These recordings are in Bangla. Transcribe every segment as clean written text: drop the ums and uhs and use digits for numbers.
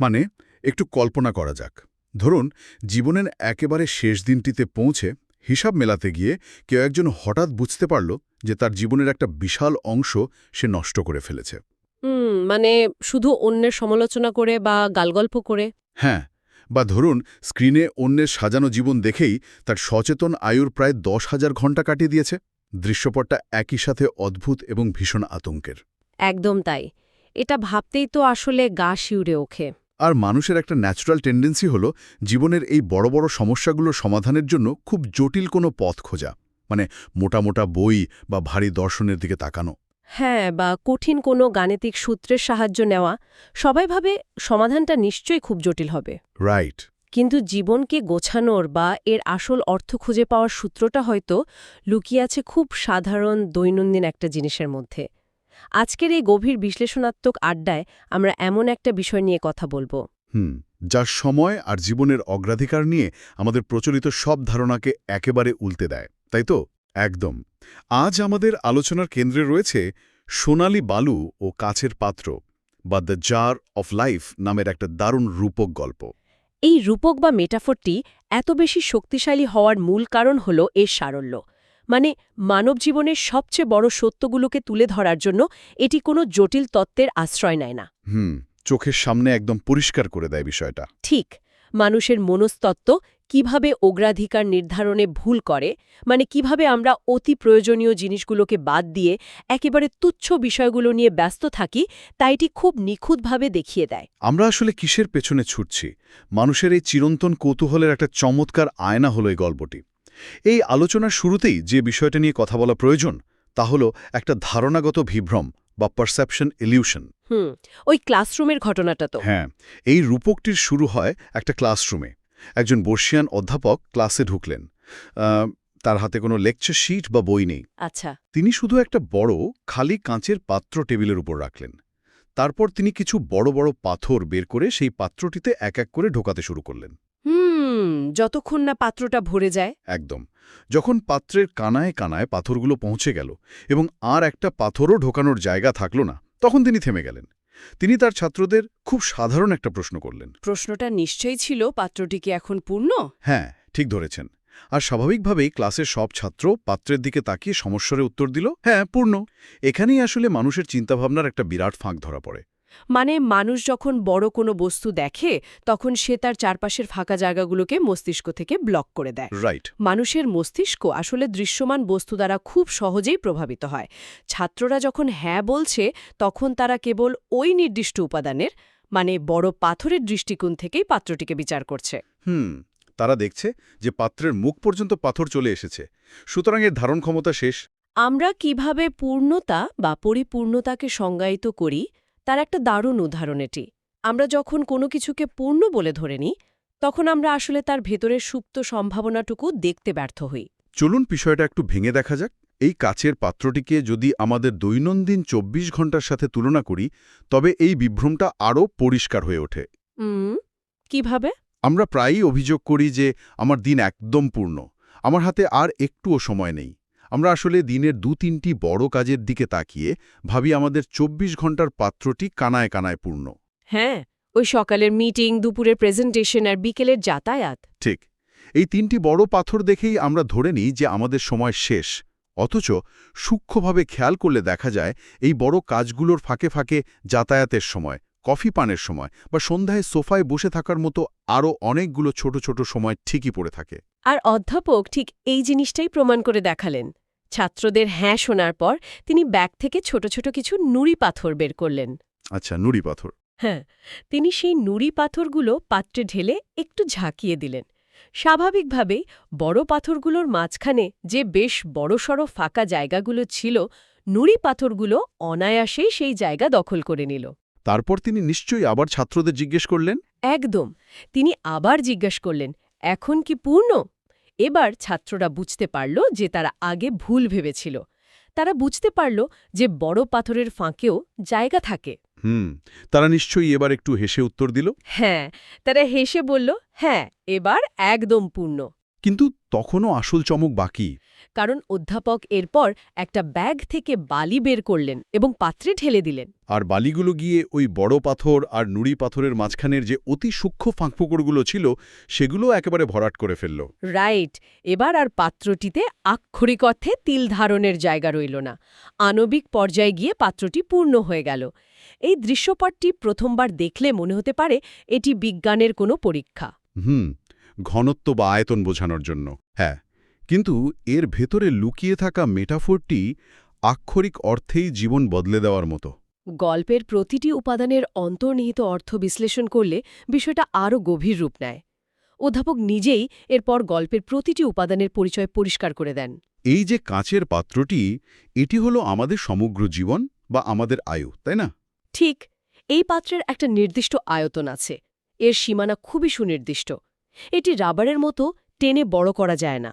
মানে একটু কল্পনা করা যাক। ধরুন জীবনের একেবারে শেষ দিনটিতে পৌঁছে হিসাব মেলাতে গিয়ে কেউ একজন হঠাৎ বুঝতে পারল যে তার জীবনের একটা বিশাল অংশ সে নষ্ট করে ফেলেছে। মানে শুধু অন্যের সমালোচনা করে বা গালগল্প করে। হ্যাঁ, বা ধরুন স্ক্রিনে অন্যের সাজানো জীবন দেখেই তার সচেতন আয়ুর প্রায় 10,000 ঘণ্টা কাটিয়ে দিয়েছে। দৃশ্যপটটা একই সাথে অদ্ভুত এবং ভীষণ আতঙ্কের। একদম তাই। এটা ভাবতেই তো আসলে গা শিউরে ওঠে। আর মানুষের একটা ন্যাচারাল টেন্ডেন্সি হলো জীবনের এই বড় বড় সমস্যাগুলোর সমাধানের জন্য খুব জটিল কোনো পথ খোঁজা, মানে মোটা মোটা বই বা ভারী দর্শনের দিকে তাকানো। হ্যাঁ, বা কঠিন কোনো গাণিতিক সূত্রের সাহায্য নেওয়া। সবাই ভাবে সমাধানটা নিশ্চয়ই খুব জটিল হবে। রাইট। কিন্তু জীবনকে গোছানোর বা এর আসল অর্থ খুঁজে পাওয়ার সূত্রটা হয়তো লুকিয়ে আছে খুব সাধারণ দৈনন্দিন একটা জিনিসের মধ্যে। আজকের এই গভীর বিশ্লেষণাত্মক আড্ডায় আমরা এমন একটা বিষয় নিয়ে কথা বলবো। যার সময় আর জীবনের অগ্রাধিকার নিয়ে আমাদের প্রচলিত সব ধারণাকে একেবারে উল্টে দেয়, তাই তো? একদম। আজ আমাদের আলোচনার কেন্দ্রে রয়েছে সোনালি বালু ও কাচের পাত্র বা দ্য জার অফ লাইফ নামের একটা দারুণ রূপক গল্প। এই রূপক বা মেটাফোরটি এত বেশি শক্তিশালী হওয়ার মূল কারণ হল এর সারল্য। মানে মানব জীবনের সবচেয়ে বড় সত্যগুলোকে তুলে ধরার জন্য এটি কোনো জটিল তত্ত্বের আশ্রয় নেয় না। চোখের সামনে একদম পরিষ্কার করে দেয় বিষয়টা। ঠিক, মানুষের মনস্তত্ত্ব কিভাবে অগ্রাধিকার নির্ধারণে ভুল করে, মানে কিভাবে আমরা অতি প্রয়োজনীয় জিনিসগুলোকে বাদ দিয়ে একেবারে তুচ্ছ বিষয়গুলো নিয়ে ব্যস্ত থাকি, তা এটি খুব নিখুঁতভাবে দেখিয়ে দেয়। আমরা আসলে কিসের পেছনে ছুটছি? মানুষের এই চিরন্তন কৌতূহলের একটা চমৎকার আয়না হলো এই গল্পটি। এই আলোচনার শুরুতেই যে বিষয়টা নিয়ে কথা বলা প্রয়োজন তা হলো একটা ধারণাগত বিভ্রম বা পারসেপশন ইলিউশন। ওই ক্লাসরুমের ঘটনাটা তো। হ্যাঁ, এই রূপকটির শুরু হয় একটা ক্লাসরুমে। একজন বর্ষিয়ান অধ্যাপক ক্লাসে ঢুকলেন। তার হাতে কোনো লেকচার শিট বা বই নেই। আচ্ছা। তিনি শুধু একটা বড় খালি কাঁচের পাত্র টেবিলের উপর রাখলেন। তারপর তিনি কিছু বড় বড় পাথর বের করে সেই পাত্রটিতে এক এক করে ঢোকাতে শুরু করলেন। যতক্ষণ না পাত্রটা ভরে যায়। একদম। যখন পাত্রের কানায় কানায় পাথরগুলো পৌঁছে গেল এবং আর একটা পাথরও ঢোকানোর জায়গা থাকল না, তখন তিনি থেমে গেলেন। তিনি তার ছাত্রদের খুব সাধারণ একটা প্রশ্ন করলেন। প্রশ্নটা নিশ্চয়ই ছিল, পাত্রটি কি এখন পূর্ণ? হ্যাঁ, ঠিক ধরেছেন। আর স্বাভাবিকভাবেই ক্লাসের সব ছাত্র পাত্রের দিকে তাকিয়ে সমস্যারে উত্তর দিল, হ্যাঁ, পূর্ণ। এখানেই আসলে মানুষের চিন্তাভাবনার একটা বিরাট ফাঁক ধরা পড়ে। মানে মানুষ যখন বড় কোনো বস্তু দেখে তখন সে তার চারপাশের ফাঁকা জায়গাগুলোকে মস্তিষ্ক থেকে ব্লক করে দেয়। রাইট। মানুষের মস্তিষ্ক আসলে দৃশ্যমান বস্তু দ্বারা খুব সহজেই প্রভাবিত হয়। ছাত্ররা যখন হ্যাঁ বলছে তখন তারা কেবল ওই নির্দিষ্ট উপাদানের, মানে বড় পাথরের দৃষ্টিকোণ থেকেই পাত্রটিকে বিচার করছে। তারা দেখছে যে পাত্রের মুখ পর্যন্ত পাথর চলে এসেছে, সুতরাং এর ধারণ ক্ষমতা শেষ। আমরা কিভাবে পূর্ণতা বা পরিপূর্ণতাকে সংজ্ঞায়িত করি তার একটা দারুণ উদাহরণ এটি। আমরা যখন কোনো কিছুকে পূর্ণ বলে ধরে নিই তখন আমরা আসলে তার ভেতরের সুপ্ত সম্ভাবনাটুকু দেখতে ব্যর্থ হই। চলুন বিষয়টা একটু ভেঙে দেখা যাক। এই কাচের পাত্রটিকে যদি আমাদের দৈনন্দিন ২৪ ঘন্টার সাথে তুলনা করি তবে এই বিভ্রমটা আরও পরিষ্কার হয়ে ওঠে। কিভাবে? আমরা প্রায়ই অভিযোগ করি যে আমার দিন একদম পূর্ণ, আমার হাতে আর একটুও সময় নেই। আমরা আসলে দিনের ২-৩টি বড় কাজের দিকে তাকিয়ে ভাবি আমাদের ২৪ ঘন্টার পাত্রটি কানায় কানায় পূর্ণ। হ্যাঁ, ওই সকালের মিটিং, দুপুরের প্রেজেন্টেশন আর বিকেলের যাতায়াত। ঠিক, এই ৩টি বড় পাথর দেখেই আমরা ধরে নিই যে আমাদের সময় শেষ। অথচ সূক্ষ্মভাবে খেয়াল করলে দেখা যায় এই বড় কাজগুলোর ফাঁকে ফাঁকে যাতায়াতের সময়, কফি পানের সময় বা সন্ধ্যায় সোফায় বসে থাকার মতো আরও অনেকগুলো ছোট ছোট সময় ঠিকই পড়ে থাকে। আর অধ্যাপক ঠিক এই জিনিসটাই প্রমাণ করে দেখালেন। ছাত্রদের হ্যাঁ শোনার পর তিনি ব্যাগ থেকে ছোট ছোট কিছু নুড়ি পাথর বের করলেন। আচ্ছা, নুড়ি পাথর। হ্যাঁ, তিনি সেই নুড়ি পাথরগুলো পাত্রে ঢেলে একটু ঝাঁকিয়ে দিলেন। স্বাভাবিকভাবেই বড় পাথরগুলোর মাঝখানে যে বেশ বড়সড় ফাঁকা জায়গাগুলো ছিল, নুড়ি পাথরগুলো অনায়াসেই সেই জায়গা দখল করে নিল। তারপর তিনি নিশ্চয়ই আবার ছাত্রদের জিজ্ঞেস করলেন। একদম। তিনি আবার জিজ্ঞাসা করলেন, এখন কি পূর্ণ? এবার ছাত্ররা বুঝতে পারল যে তারা আগে ভুল ভেবেছিল। তারা বুঝতে পারল যে বড় পাথরের ফাঁকেও জায়গা থাকে। তারা নিশ্চয়ই এবার একটু হেসে উত্তর দিল। হ্যাঁ, তারা হেসে বলল, হ্যাঁ, এবার একদম পূর্ণ। কিন্তু তখনও আসল চমক বাকি। কারণ অধ্যাপক এরপর একটা ব্যাগ থেকে বালি বের করলেন এবং পাত্রে ঢেলে দিলেন। আর বালিগুলো গিয়ে ওই বড় পাথর আর নুড়ি পাথরের মাঝখানের যে অতি সূক্ষ্ম ফাঁকফোকরগুলো ছিল সেগুলো একেবারে ভরাট করে ফেলল। রাইট। এবার আর পাত্রটিতে আক্ষরিক অর্থে তিল ধারণের জায়গা রইল না। আণবিক পর্যায়ে গিয়ে পাত্রটি পূর্ণ হয়ে গেল। এই দৃশ্যপটটি প্রথমবার দেখলে মনে হতে পারে এটি বিজ্ঞানের কোনো পরীক্ষা। ঘনত্ব বা আয়তন বোঝানোর জন্য। হ্যাঁ, কিন্তু এর ভেতরে লুকিয়ে থাকা মেটাফোরটি আক্ষরিক অর্থেই জীবন বদলে দেওয়ার মতো। গল্পের প্রতিটি উপাদানের অন্তর্নিহিত অর্থ বিশ্লেষণ করলে বিষয়টা আরও গভীর রূপ নেয়। অধ্যাপক নিজেই এরপর গল্পের প্রতিটি উপাদানের পরিচয় পরিষ্কার করে দেন। এই যে কাঁচের পাত্রটি, এটি হলো আমাদের সমগ্র জীবন বা আমাদের আয়ু, তাই না? ঠিক, এই পাত্রের একটা নির্দিষ্ট আয়তন আছে। এর সীমানা খুবই সুনির্দিষ্ট। এটি রাবারের মতো টেনে বড় করা যায় না।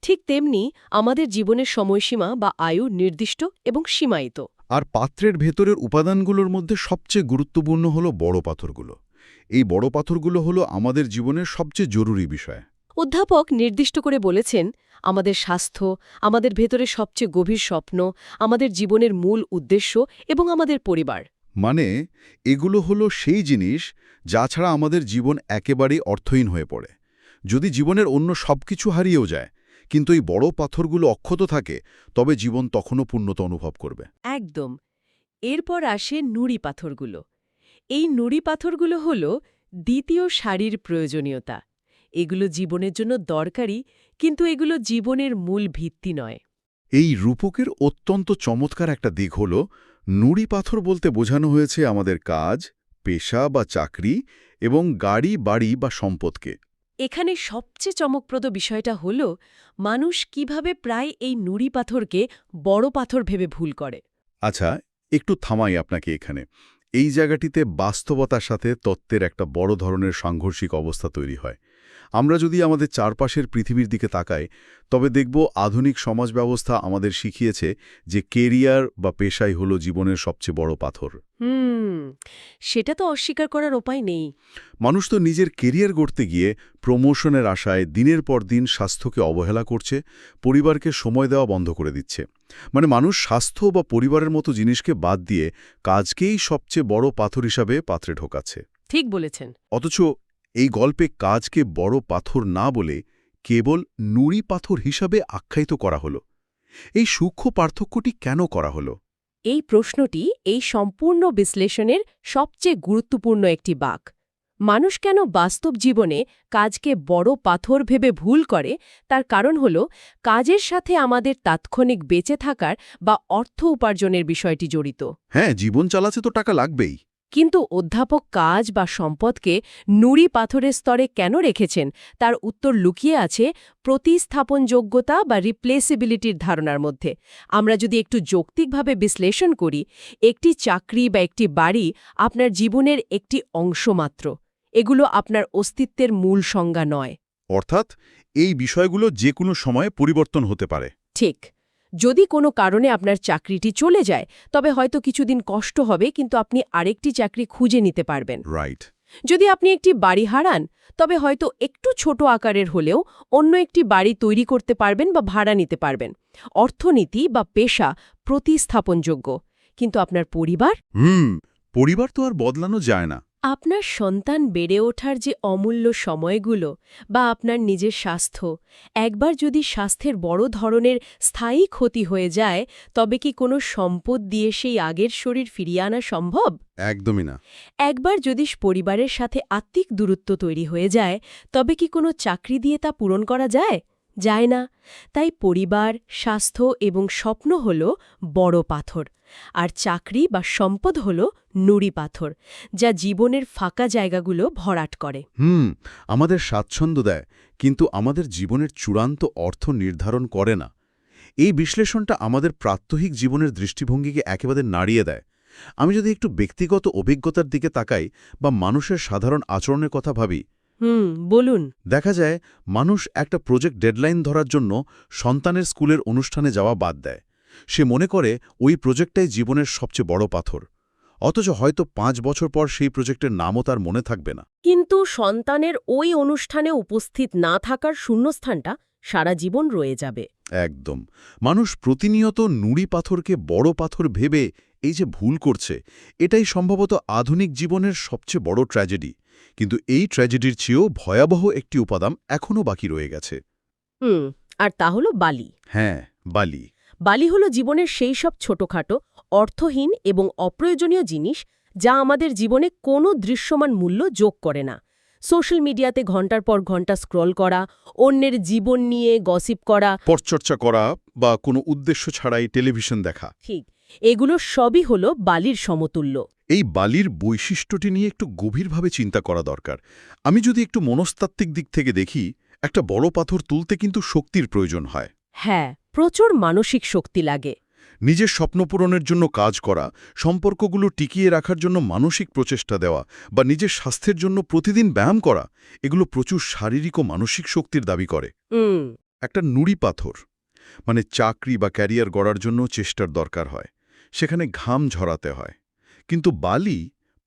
ঠিক তেমনি আমাদের জীবনের সময়সীমা বা আয়ু নির্দিষ্ট এবং সীমায়িত। আর পাত্রের ভেতরের উপাদানগুলোর মধ্যে সবচেয়ে গুরুত্বপূর্ণ হলো বড় পাথরগুলো। এই বড় পাথরগুলো হলো আমাদের জীবনের সবচেয়ে জরুরি বিষয়। অধ্যাপক নির্দিষ্ট করে বলেছেন, আমাদের স্বাস্থ্য, আমাদের ভেতরে সবচেয়ে গভীর স্বপ্ন, আমাদের জীবনের মূল উদ্দেশ্য এবং আমাদের পরিবার। মানে এগুলো হলো সেই জিনিস যা ছাড়া আমাদের জীবন একেবারেই অর্থহীন হয়ে পড়ে। যদি জীবনের অন্য সবকিছু হারিয়েও যায়, কিন্তু এই বড় পাথরগুলো অক্ষত থাকে, তবে জীবন তখনও পূর্ণতা অনুভব করবে। একদম। এরপর আসে নুড়ি পাথরগুলো। এই নুড়ি পাথরগুলো হল দ্বিতীয় সারির প্রয়োজনীয়তা। এগুলো জীবনের জন্য দরকারি, কিন্তু এগুলো জীবনের মূল ভিত্তি নয়। এই রূপকের অত্যন্ত চমৎকার একটা দিক হল, নুড়ি পাথর বলতে বোঝানো হয়েছে আমাদের কাজ, পেশা বা চাকরি এবং গাড়ি, বাড়ি বা সম্পদকে। এখানে সবচেয়ে চমকপ্রদ বিষয়টা হল মানুষ কিভাবে প্রায় এই নুড়ি পাথরকে বড় পাথর ভেবে ভুল করে। আচ্ছা, একটু থামাই আপনাকে এখানে। এই জায়গাটিতে বাস্তবতার সাথে তত্ত্বের একটা বড় ধরনের সাংঘর্ষিক অবস্থা তৈরি হয়। আমরা যদি আমাদের চারপাশের পৃথিবীর দিকে তাকাই, তবে দেখব আধুনিক সমাজ ব্যবস্থা আমাদের শিখিয়েছে যে কেরিয়ার বা পেশাই হলো জীবনের সবচেয়ে বড় পাথর। সেটা তো অস্বীকার করার উপায় নেই। মানুষ তো নিজের কেরিয়ার গড়তে গিয়ে প্রমোশনের আশায় দিনের পর দিন স্বাস্থ্যকে অবহেলা করছে, পরিবারকে সময় দেওয়া বন্ধ করে দিচ্ছে। মানে মানুষ স্বাস্থ্য বা পরিবারের মতো জিনিসকে বাদ দিয়ে কাজকেই সবচেয়ে বড় পাথর হিসাবে পাত্রে ঢোকাচ্ছে। ঠিক বলেছেন। অথচ এই গল্পে কাজকে বড় পাথর না বলে কেবল নুড়ি পাথর হিসাবে আখ্যায়িত করা হলো। এই সূক্ষ্ম পার্থক্যটি কেন করা হলো? এই প্রশ্নটি এই সম্পূর্ণ বিশ্লেষণের সবচেয়ে গুরুত্বপূর্ণ একটি বাঁক। মানুষ কেন বাস্তব জীবনে কাজকে বড় পাথর ভেবে ভুল করে, তার কারণ হল কাজের সাথে আমাদের তাৎক্ষণিক বেঁচে থাকার বা অর্থ উপার্জনের বিষয়টি জড়িত। হ্যাঁ, জীবন চালাতে তো টাকা লাগবেই। কিন্তু অধ্যাপক কাজ বা সম্পদকে নুড়ি পাথরের স্তরে কেন রেখেছেন, তার উত্তর লুকিয়ে আছে প্রতিস্থাপনযোগ্যতা বা রিপ্লেসিবিলিটির ধারণার মধ্যে। আমরা যদি একটু যৌক্তিকভাবে বিশ্লেষণ করি, একটি চাকরি বা একটি বাড়ি আপনার জীবনের একটি অংশ মাত্র। এগুলো আপনার অস্তিত্বের মূল সংজ্ঞা নয়। অর্থাৎ এই বিষয়গুলো যে কোনো সময়ে পরিবর্তন হতে পারে। ঠিক। যদি কোনো কারণে আপনার চাকরিটি চলে যায়, তবে হয়তো কিছুদিন কষ্ট হবে, কিন্তু আপনি আরেকটি চাকরি খুঁজে নিতে পারবেন। রাইট। যদি আপনি একটি বাড়ি হারান, তবে হয়তো একটু ছোট আকারের হলেও অন্য একটি বাড়ি তৈরি করতে পারবেন বা ভাড়া নিতে পারবেন। অর্থনীতি বা পেশা প্রতিস্থাপনযোগ্য, কিন্তু আপনার পরিবার? পরিবার তো আর বদলানো যায় না। আপনার সন্তান বেড়ে ওঠার যে অমূল্য সময়গুলো বা আপনার নিজের স্বাস্থ্য, একবার যদি স্বাস্থ্যের বড় ধরনের স্থায়ী ক্ষতি হয়ে যায়, তবে কি কোনো সম্পদ দিয়ে সেই আগের শরীর ফিরিয়ে আনা সম্ভব? একদমই না। একবার যদি পরিবারের সাথে আত্মিক দূরত্ব তৈরি হয়ে যায়, তবে কি কোনো চাকরি দিয়ে তা পূরণ করা যায়? যায় না। তাই পরিবার, স্বাস্থ্য এবং স্বপ্ন হল বড় পাথর, আর চাকরি বা সম্পদ হল নুড়ি পাথর, যা জীবনের ফাঁকা জায়গাগুলো ভরাট করে। আমাদের স্বাচ্ছন্দ্য দেয়, কিন্তু আমাদের জীবনের চূড়ান্ত অর্থ নির্ধারণ করে না। এই বিশ্লেষণটা আমাদের প্রাত্যহিক জীবনের দৃষ্টিভঙ্গিকে একেবারে নাড়িয়ে দেয়। আমি যদি একটু ব্যক্তিগত অভিজ্ঞতার দিকে তাকাই বা মানুষের সাধারণ আচরণের কথা ভাবি, বলুন। দেখা যায় মানুষ একটা প্রজেক্ট ডেডলাইন ধরার জন্য সন্তানের স্কুলের অনুষ্ঠানে যাওয়া বাদ দেয়। সে মনে করে ওই প্রজেক্টটাই জীবনের সবচেয়ে বড় পাথর। অথচ হয়তো 5 বছর পর সেই প্রজেক্টের নামও তার মনে থাকবে না। কিন্তু সন্তানের ওই অনুষ্ঠানে উপস্থিত না থাকার শূন্যস্থানটা সারা জীবন রয়ে যাবে। একদম। মানুষ প্রতিনিয়ত নুড়ি পাথরকে বড় পাথর ভেবে এই যে ভুল করছে, এটাই সম্ভবত আধুনিক জীবনের সবচেয়ে বড় ট্র্যাজেডি। কিন্তু এই ট্র্যাজেডির চেয়েও ভয়াবহ একটি উপাদান এখনও বাকি রয়ে গেছে। আর তা হলো বালি। হ্যাঁ, বালি। বালি হলো জীবনের সেই সব ছোটখাটো, অর্থহীন এবং অপ্রয়োজনীয় জিনিস যা আমাদের জীবনে কোনো দৃশ্যমান মূল্য যোগ করে না। সোশ্যাল মিডিয়াতে ঘন্টার পর ঘন্টা স্ক্রল করা, অন্যের জীবন নিয়ে গসিপ করা, পরচর্চা করা বা কোনো উদ্দেশ্য ছাড়াই টেলিভিশন দেখা। ঠিক, এগুলো সবই হলো বালির সমতুল্য। এই বালির বৈশিষ্ট্যটি নিয়ে একটু গভীরভাবে চিন্তা করা দরকার। আমি যদি একটু মনস্তাত্ত্বিক দিক থেকে দেখি, একটা বড় পাথর তুলতে কিন্তু শক্তির প্রয়োজন হয়। হ্যাঁ, প্রচুর মানসিক শক্তি লাগে। নিজের স্বপ্ন পূরণের জন্য কাজ করা, সম্পর্কগুলো টিকিয়ে রাখার জন্য মানসিক প্রচেষ্টা দেওয়া বা নিজের স্বাস্থ্যের জন্য প্রতিদিন ব্যায়াম করা, এগুলো প্রচুর শারীরিক ও মানসিক শক্তির দাবি করে। একটা নুড়ি পাথর মানে চাকরি বা ক্যারিয়ার গড়ার জন্য চেষ্টার দরকার হয়, সেখানে ঘাম ঝরাতে হয়। কিন্তু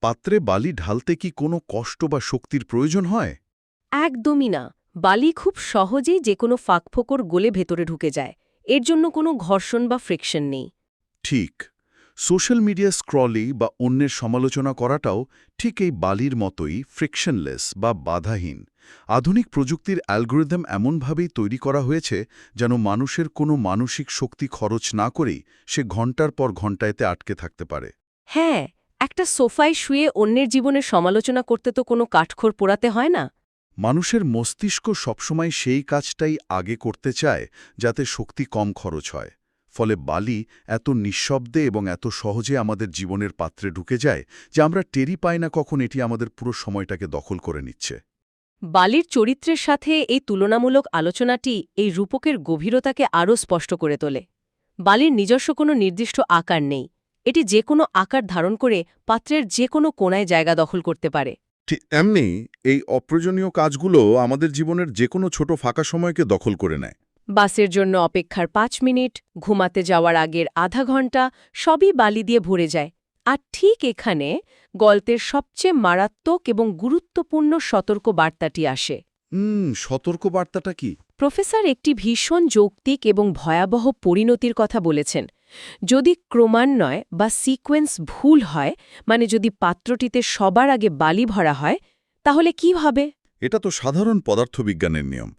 পাত্রে বালি ঢালতে কি কোনো কষ্ট বা শক্তির প্রয়োজন হয়? একদমই না। বালি খুব সহজেই যে কোনো ফাঁকফোকর গলে ভেতরে ঢুকে যায়। এর জন্য কোনো ঘর্ষণ বা ফ্রিকশন নেই। ঠিক। সোশ্যাল মিডিয়া স্ক্রলি বা অন্যের সমালোচনা করাটাও ঠিক এই বালির মতোই ফ্রিকশনলেস বা বাধাহীন। আধুনিক প্রযুক্তির অ্যালগোরিদম এমনভাবেই তৈরি করা হয়েছে যেন মানুষের কোনো মানসিক শক্তি খরচ না করেই সে ঘন্টার পর ঘন্টা এতে আটকে থাকতে পারে। হ্যাঁ, একটা সোফায় শুয়ে অন্যের জীবনের সমালোচনা করতে তো কোনো কাঠখড় পোড়াতে হয় না। মানুষের মস্তিষ্ক সবসময় সেই কাজটাই আগে করতে চায় যাতে শক্তি কম খরচ হয়। ফলে বালি এত নিঃশব্দে এবং এত সহজে আমাদের জীবনের পাত্রে ঢুকে যায় যে আমরা টেরি পাই না কখন এটি আমাদের পুরো সময়টাকে দখল করে নিচ্ছে। বালির চরিত্রের সাথে এই তুলনামূলক আলোচনাটি এই রূপকের গভীরতাকে আরও স্পষ্ট করে তোলে। বালির নিজস্ব কোনো নির্দিষ্ট আকার নেই। এটি যে কোনো আকার ধারণ করে পাত্রের যে কোনো কোণায় জায়গা দখল করতে পারে। ঠিক এমনি এই অপ্রয়োজনীয় কাজগুলো আমাদের জীবনের যে কোনো ছোট ফাঁকা সময়কে দখল করে নেয়। বাসের জন্য অপেক্ষার 5 মিনিট, ঘুমাতে যাওয়ার আগের আধা ঘন্টা, সবই বালি দিয়ে ভরে যায়। আর ঠিক এখানে গল্পের সবচেয়ে মারাত্মক এবং গুরুত্বপূর্ণ সতর্ক বার্তাটি আসে। সতর্ক বার্তাটা কি? প্রফেসর একটি ভীষণ যৌক্তিক এবং ভয়াবহ পরিণতির কথা বলেছেন। যদি ক্রমান্বয় বা সিকোয়েন্স ভুল হয়, মানে যদি পাত্রটিতে সবার আগে বালি ভরা হয়, তাহলে কি হবে? এটা তো সাধারণ পদার্থবিজ্ঞানের নিয়ম।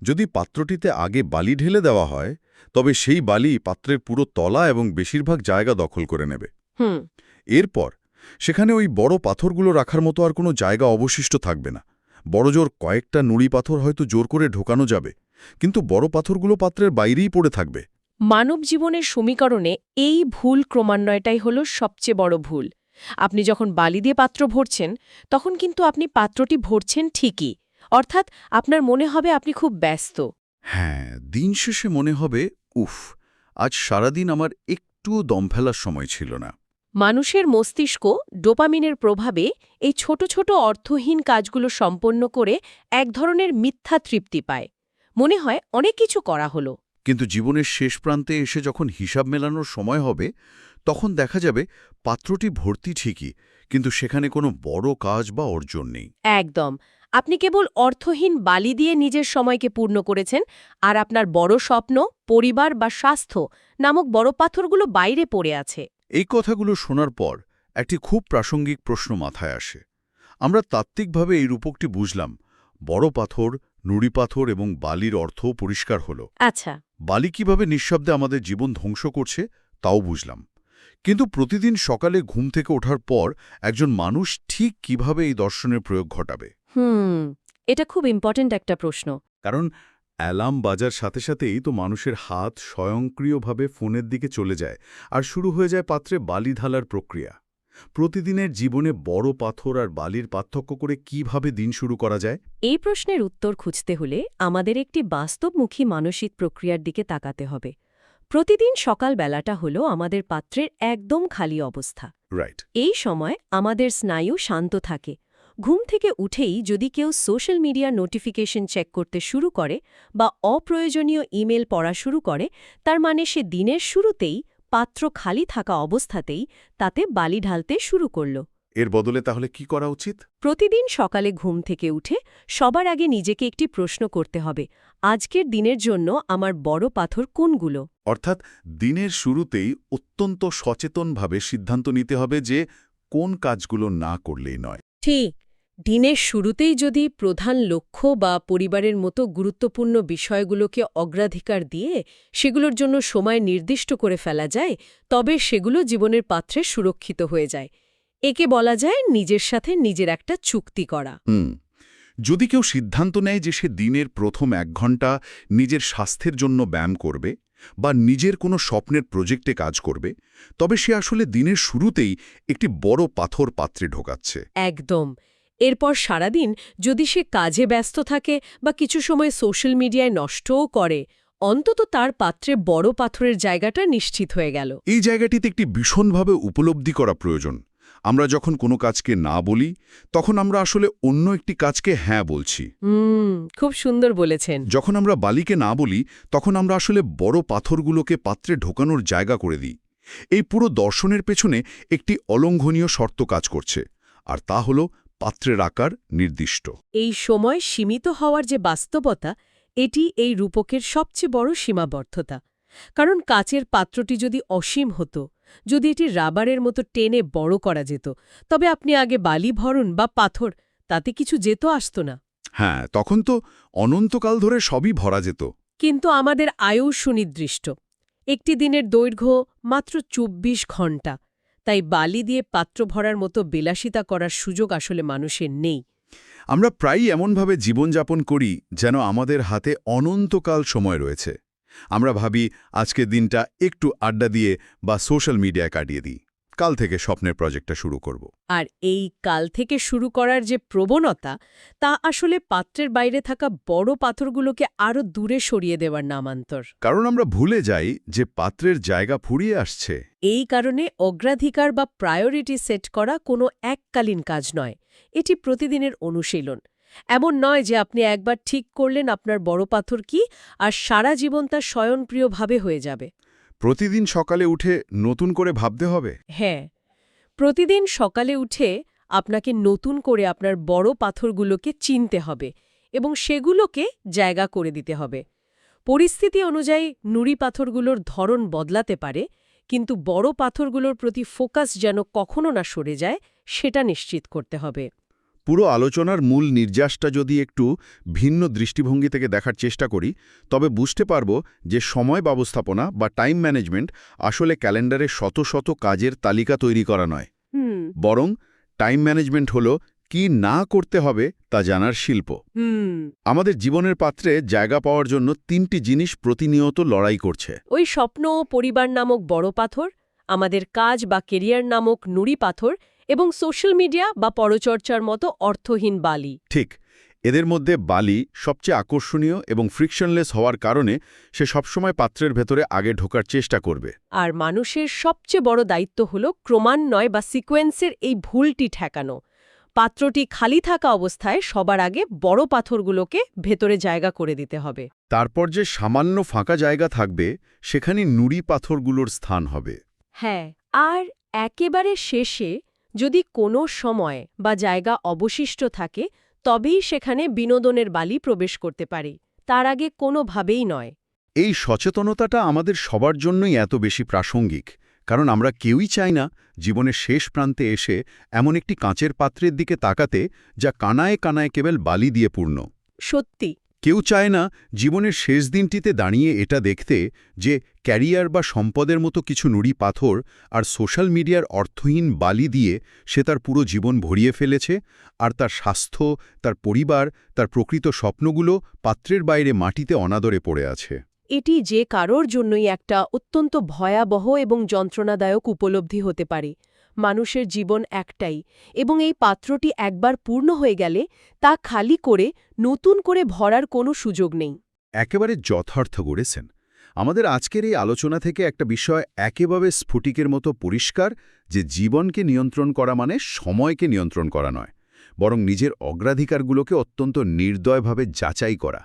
যদি পাত্রটিতে আগে বালি ঢেলে দেওয়া হয়, তবে সেই বালি পাত্রের পুরো তলা এবং বেশিরভাগ জায়গা দখল করে নেবে। এরপর সেখানে ওই বড় পাথরগুলো রাখার মতো আর কোনো জায়গা অবশিষ্ট থাকবে না। বড়জোর কয়েকটা নুড়ি পাথর হয়তো জোর করে ঢোকানো যাবে, কিন্তু বড় পাথরগুলো পাত্রের বাইরেই পড়ে থাকবে। মানব জীবনের সমীকরণে এই ভুল ক্রমান্বয়টাই হল সবচেয়ে বড় ভুল। আপনি যখন বালি দিয়ে পাত্র ভরছেন, তখন কিন্তু আপনি পাত্রটি ভরছেন ঠিকই, অর্থাৎ আপনার মনে হবে আপনি খুব ব্যস্ত। হ্যাঁ, দিন শেষে মনে হবে, উফ, আজ সারাদিন আমার একটুও দম ফেলার সময় ছিল না। মানুষের মস্তিষ্ক ডোপামিনের প্রভাবে এই ছোট ছোট অর্থহীন কাজগুলো সম্পন্ন করে এক ধরনের মিথ্যা তৃপ্তি পায়। মনে হয় অনেক কিছু করা হলো। কিন্তু জীবনের শেষ প্রান্তে এসে যখন হিসাব মেলানোর সময় হবে, তখন দেখা যাবে পাত্রটি ভর্তি ঠিকই, কিন্তু সেখানে কোনো বড় কাজ বা অর্জন নেই। একদম। আপনি কেবল অর্থহীন বালি দিয়ে নিজের সময়কে পূর্ণ করেছেন, আর আপনার বড় স্বপ্ন, পরিবার বা স্বাস্থ্য নামক বড় পাথরগুলো বাইরে পড়ে আছে। এই কথাগুলো শোনার পর একটি খুব প্রাসঙ্গিক প্রশ্ন মাথায় আসে। আমরা তাত্ত্বিকভাবে এই রূপকটি বুঝলাম, বড় পাথর, নুড়ি পাথর এবং বালির অর্থও পরিষ্কার হল। আচ্ছা, বালি কিভাবে নিঃশব্দে আমাদের জীবন ধ্বংস করছে তাও বুঝলাম। কিন্তু প্রতিদিন সকালে ঘুম থেকে ওঠার পর একজন মানুষ ঠিক কিভাবে এই দর্শনের প্রয়োগ ঘটাবে? এটা খুব ইম্পর্ট্যান্ট একটা প্রশ্ন। কারণ অ্যালার্ম বাজার সাথে সাথেই তো মানুষের হাত স্বয়ংক্রিয়ভাবে ফোনের দিকে চলে যায়, আর শুরু হয়ে যায় পাত্রে বালি ঢালার প্রক্রিয়া। প্রতিদিনের জীবনে বড় পাথর আর বালির পার্থক্য করে কিভাবে দিন শুরু করা যায়? এই প্রশ্নের উত্তর খুঁজতে হলে আমাদের একটি বাস্তবমুখী মানসিক প্রক্রিয়ার দিকে তাকাতে হবে। প্রতিদিন সকালবেলাটা হলো আমাদের পাত্রের একদম খালি অবস্থা। রাইট। এই সময় আমাদের স্নায়ু শান্ত থাকে। ঘুম থেকে উঠেই যদি কেউ সোশ্যাল মিডিয়া নোটিফিকেশন চেক করতে শুরু করে বা অপ্রয়োজনীয় ইমেল পড়া শুরু করে, তার মানে সে দিনের শুরুতেই, পাত্র খালি থাকা অবস্থাতেই, তাতে বালি ঢালতে শুরু করল। এর বদলে তাহলে কি করা উচিত? প্রতিদিন সকালে ঘুম থেকে উঠে সবার আগে নিজেকে একটি প্রশ্ন করতে হবে, আজকের দিনের জন্য আমার বড় পাথর কোনগুলো? অর্থাৎ দিনের শুরুতেই অত্যন্ত সচেতনভাবে সিদ্ধান্ত নিতে হবে যে কোন কাজগুলো না করলেই নয়। ঠিক, দিনের শুরুতেই যদি প্রধান লক্ষ্য বা পরিবারের মতো গুরুত্বপূর্ণ বিষয়গুলোকে অগ্রাধিকার দিয়ে সেগুলোর জন্য সময় নির্দিষ্ট করে ফেলা যায়, তবে সেগুলো জীবনের পাত্রে সুরক্ষিত হয়ে যায়। একে বলা যায় নিজের সাথে নিজের একটা চুক্তি করা। যদি কেউ সিদ্ধান্ত নেয় যে সে দিনের প্রথম 1 ঘন্টা নিজের স্বাস্থ্যের জন্য ব্যায়াম করবে বা নিজের কোনো স্বপ্নের প্রজেক্টে কাজ করবে, তবে সে আসলে দিনের শুরুতেই একটি বড় পাথর পাত্রে ঢোকাচ্ছে। একদম। এরপর সারাদিন যদি সে কাজে ব্যস্ত থাকে বা কিছু সময় সোশ্যাল মিডিয়ায় নষ্টও করে, অন্তত তার পাত্রে বড় পাথরের জায়গাটা নিশ্চিত হয়ে গেল। এই জায়গাটিতে একটি ভীষণভাবে উপলব্ধি করা প্রয়োজন। আমরা যখন কোনো কাজকে না বলি, তখন আমরা আসলে অন্য একটি কাজকে হ্যাঁ বলছি। খুব সুন্দর বলেছেন। যখন আমরা বালিকে না বলি, তখন আমরা আসলে বড় পাথরগুলোকে পাত্রে ঢোকানোর জায়গা করে দিই। এই পুরো দর্শনের পেছনে একটি অলঙ্ঘনীয় শর্ত কাজ করছে, আর তা হল পাত্রের আকার নির্দিষ্ট। এই সময় সীমিত হওয়ার যে বাস্তবতা, এটি এই রূপকের সবচেয়ে বড় সীমাবদ্ধতা। কারণ কাচের পাত্রটি যদি অসীম হতো, যদি এটি রাবারের মতো টেনে বড় করা যেত, তবে আপনি আগে বালি ভরুন বা পাথর, তাতে কিছু যেত আসতো না। হ্যাঁ, তখন তো অনন্তকাল ধরে সবই ভরা যেত। কিন্তু আমাদের আয়ুষ সুনির্দিষ্ট। একটি দিনের দৈর্ঘ্য মাত্র ২৪ ঘণ্টা। তাই বালি দিয়ে পাত্র ভরার মতো বিলাসিতা করার সুযোগ আসলে মানুষের নেই। আমরা প্রায়ই এমনভাবে জীবনযাপন করি যেন আমাদের হাতে অনন্তকাল সময় রয়েছে। আমরা ভাবি আজকের দিনটা একটু আড্ডা দিয়ে বা সোশ্যাল মিডিয়ায় কাটিয়ে দিই, কাল থেকে স্বপ্নের প্রজেক্টটা শুরু করব। আর এই কাল থেকে শুরু করার যে প্রবণতা, তা আসলে পাত্রের বাইরে থাকা বড় পাথরগুলোকে আরও দূরে সরিয়ে দেওয়ার নামান্তর। কারণ আমরা ভুলে যাই যে পাত্রের জায়গা ফুরিয়ে আসছে। এই কারণে অগ্রাধিকার বা প্রায়োরিটি সেট করা কোনো এককালীন কাজ নয়, এটি প্রতিদিনের অনুশীলন। এমন নয় যে আপনি একবার ঠিক করলেন আপনার বড় পাথর কি, আর সারা জীবন তা স্বয়ংক্রিয়ভাবে হয়ে যাবে। প্রতিদিন সকালে উঠে নতুন করে ভাবতে হবে। হ্যাঁ, প্রতিদিন সকালে উঠে আপনাকে নতুন করে আপনার বড় পাথরগুলোকে চিনতে হবে এবং সেগুলোকে জায়গা করে দিতে হবে। পরিস্থিতি অনুযায়ী নুড়ি পাথরগুলোর ধরন বদলাতে পারে, কিন্তু বড় পাথরগুলোর প্রতি ফোকাস যেন কখনো না সরে যায়, সেটা নিশ্চিত করতে হবে। পুরো আলোচনার মূল নির্যাসটা যদি একটু ভিন্ন দৃষ্টিভঙ্গি থেকে দেখার চেষ্টা করি, তবে বুঝতে পারব যে সময় ব্যবস্থাপনা বা টাইম ম্যানেজমেন্ট আসলে ক্যালেন্ডারে শত শত কাজের তালিকা তৈরি করা নয়, বরং টাইম ম্যানেজমেন্ট হল কি না করতে হবে তা জানার শিল্প। আমাদের জীবনের পাত্রে জায়গা পাওয়ার জন্য 3টি জিনিস প্রতিনিয়ত লড়াই করছে। ওই স্বপ্ন ও পরিবার নামক বড় পাথর, আমাদের কাজ বা কেরিয়ার নামক নুড়ি পাথর, এবং সোশ্যাল মিডিয়া বা পরচর্চার মতো অর্থহীন বালি। ঠিক, এদের মধ্যে বালি সবচেয়ে আকর্ষণীয় এবং ফ্রিকশনলেস হওয়ার কারণে সে সবসময় পাত্রের ভেতরে আগে ঢোকার চেষ্টা করবে। আর মানুষের সবচেয়ে বড় দায়িত্ব হল ক্রমান্বয় বা সিকোয়েন্সের এই ভুলটি ঠেকানো। পাত্রটি খালি থাকা অবস্থায় সবার আগে বড় পাথরগুলোকে ভেতরে জায়গা করে দিতে হবে। তারপর যে সামান্য ফাঁকা জায়গা থাকবে, সেখানে নুড়ি পাথরগুলোর স্থান হবে। হ্যাঁ, আর একেবারে শেষে যদি কোনো সময় বা জায়গা অবশিষ্ট থাকে, তবেই সেখানে বিনোদনের বালি প্রবেশ করতে পারে, তার আগে কোনোভাবেই নয়। এই সচেতনতাটা আমাদের সবার জন্যই এত বেশি প্রাসঙ্গিক, কারণ আমরা কেউই চাই না জীবনের শেষ প্রান্তে এসে এমন একটি কাঁচের পাত্রের দিকে তাকাতে যা কানায় কানায় কেবল বালি দিয়ে পূর্ণ। সত্যি, কেউ চায় না জীবনের শেষ দিনটিতে দাঁড়িয়ে এটা দেখতে যে ক্যারিয়ার বা সম্পদের মতো কিছু নুড়ি পাথর আর সোশ্যাল মিডিয়ার অর্থহীন বালি দিয়ে সে তার পুরো জীবন ভরিয়ে ফেলেছে, আর তার স্বাস্থ্য, তার পরিবার, তার প্রকৃত স্বপ্নগুলো পাত্রের বাইরে মাটিতে অনাদরে পড়ে আছে। এটি যে কারোর জন্যই একটা অত্যন্ত ভয়াবহ এবং যন্ত্রণাদায়ক উপলব্ধি হতে পারে। মানুষের জীবন একটাই, এবং এই পাত্রটি একবার পূর্ণ হয়ে গেলে তা খালি করে নতুন করে ভরার কোনো সুযোগ নেই। একেবারে যথার্থ গড়েছেন। আমাদের আজকের এই আলোচনা থেকে একটা বিষয় একেবারে স্ফটিকের মতো পরিষ্কার, যে জীবনকে নিয়ন্ত্রণ করা মানে সময়কে নিয়ন্ত্রণ করা নয়, বরং নিজের অগ্রাধিকারগুলোকে অত্যন্ত নির্দয়ভাবে যাচাই করা।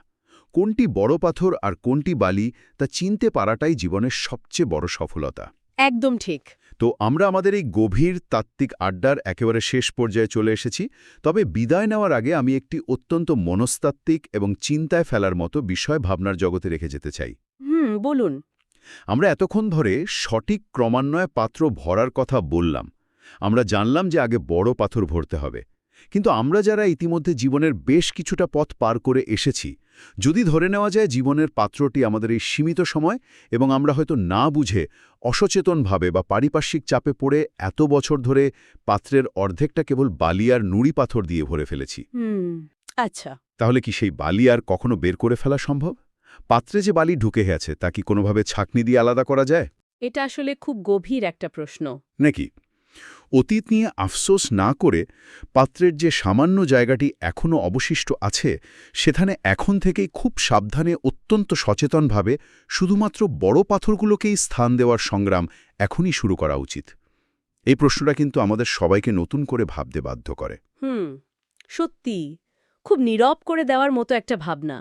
কোনটি বড় পাথর আর কোনটি বালি তা চিনতে পারাটাই জীবনের সবচেয়ে বড় সফলতা। একদম ঠিক। তো আমরা আমাদের এই গভীর তাত্ত্বিক আড্ডার একেবারে শেষ পর্যায়ে চলে এসেছি। তবে বিদায় নেওয়ার আগে আমি একটি অত্যন্ত মনস্তাত্ত্বিক এবং চিন্তায় ফেলার মতো বিষয় ভাবনার জগতে রেখে যেতে চাই। বলুন। আমরা এতক্ষণ ধরে সঠিক ক্রমান্বয়ে পাত্র ভরার কথা বললাম। আমরা জানলাম যে আগে বড় পাথর ভরতে হবে। কিন্তু আমরা যারা ইতিমধ্যে জীবনের বেশ কিছুটা পথ পার করে এসেছি, যদি ধরে নেওয়া যায় জীবনের পাত্রটি আমাদের এই সীমিত সময় এবং আমরা হয়তো না বুঝে অসচেতনভাবে বা পারিপার্শ্বিক চাপে পড়ে এত বছর ধরে পাত্রের অর্ধেকটা কেবল বালি আর নুড়ি পাথর দিয়ে ভরে ফেলেছি, আচ্ছা। তাহলে কি সেই বালি আর কখনো বের করে ফেলা সম্ভব? পাত্রে যে বালি ঢুকে আছে তা কি কোনোভাবে ছাঁকনি দিয়ে আলাদা করা যায় এটা আসলে খুব গভীর একটা প্রশ্ন। নাকি অতীত নিয়ে আফসোস না করে পাত্রের যে সামান্য জায়গাটি এখনও অবশিষ্ট আছে সেখানে এখন থেকেই খুব সাবধানে অত্যন্ত সচেতনভাবে শুধুমাত্র বড় পাথরগুলোকেই স্থান দেওয়ার সংগ্রাম এখনই শুরু করা উচিত? এই প্রশ্নটা কিন্তু আমাদের সবাইকে নতুন করে ভাবতে বাধ্য করে। সত্যি খুব নীরব করে দেওয়ার মতো একটা ভাবনা।